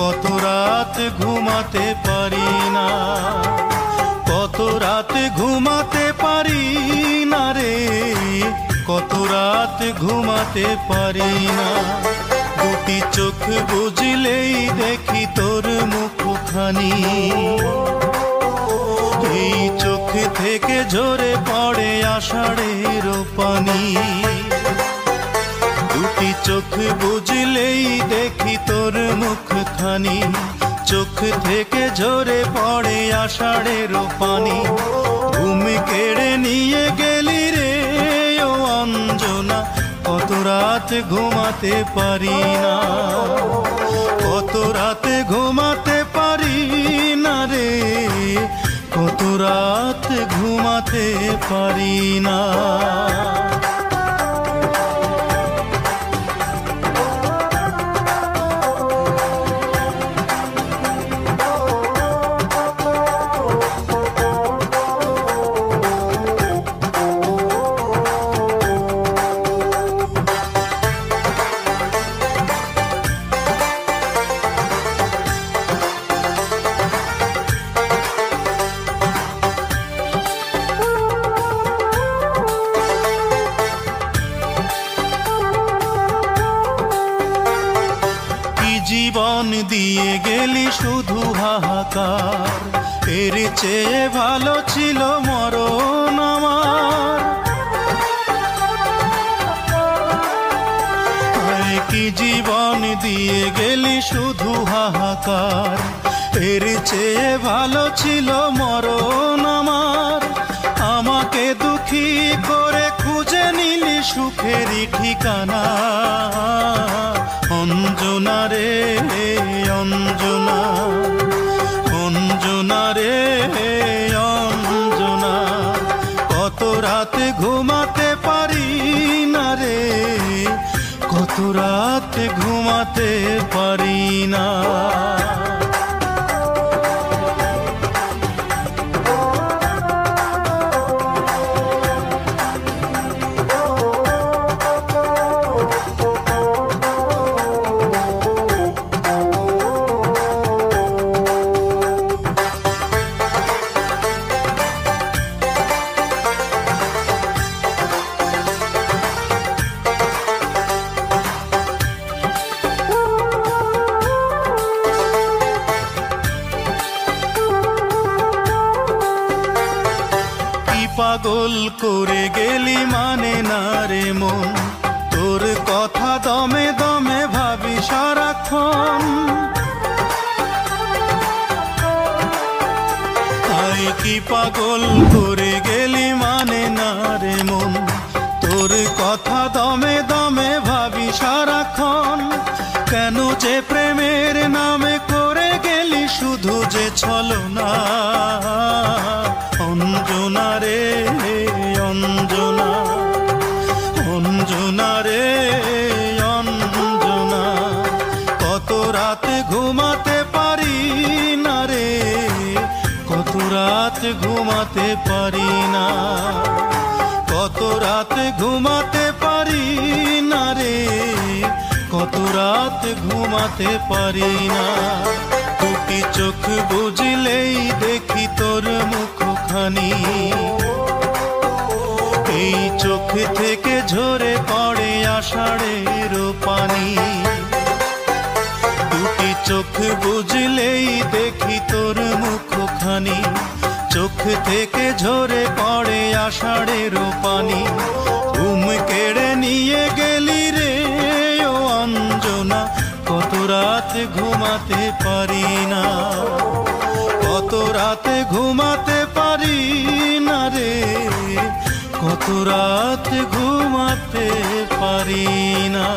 কত রাত ঘুমাতে পারি না, কত রাত ঘুমাতে পারি না রে, কত রাত ঘুমাতে পারি না। দুটি চোখ বুঝলেই দেখি তোর মুখখানি, এই চোখ থেকে ঝরে পড়ে আষাঢ়ের পানি। দুটি চোখ বুঝলেই দেখি তোর মুখখানি, চোখ থেকে ঝরে পড়ে আষাঢ়ের পানি। ঘুম কেড়ে নিয়ে গেলি রে ও অঞ্জনা, কত রাত ঘুমাতে পারি না, কত রাত ঘুমাতে পারি না রে, কত রাত ঘুমাতে পারি না। জীবন দিয়ে গেলি শুধু হাহাকার, এর চেয়ে ভালো ছিল মরণ আমার। কি জীবন দিয়ে গেলি শুধু হাহাকার, এর চেয়ে ভালো ছিল মরণ আমার। আমাকে দুঃখী করে খুঁজে নিলি সুখেরই ঠিকানা, অঞ্জনা রে অঞ্জনা, অঞ্জনা রে অঞ্জনা। কত রাত ঘুমাতে পারি না রে, কত রাত ঘুমাতে পারি না। পাগল করে গেলি মানে না রে মন, তোর কথা দমে দমে ভাবি সারাক্ষণ। আই কি পাগল করে গেলি মানে না রে মন, তোর কথা দমে দমে ভাবি সারাক্ষণ। কেন যে প্রেমের নামে করে গেলি শুধু যে ছলনা, অঞ্জনা রে অঞ্জনা, অঞ্জনা রে অঞ্জনা। কত রাত ঘুমাতে পারি না রে, কত রাত ঘুমাতে পারি না, কত রাত ঘুমাতে পারি না রে, কত রাত ঘুমাতে পারি না। দুটি চোখ বুঝলেই দেখি তোর মুখখানি, এই চোখ থেকে ঝরে পড়ে আষাঢ়ের পানি। দুটি চোখ বুঝলেই দেখি তোর মুখখানি, চোখ থেকে ঝরে পড়ে আষাঢ়ের পানি। ঘুম কেড়ে নিয়ে গেলি রে ও অঞ্জনা, কত রাত ঘুমাতে পারি না, কত রাত ঘুমাতে পারি না রে, কত রাত ঘুমাতে পারি না।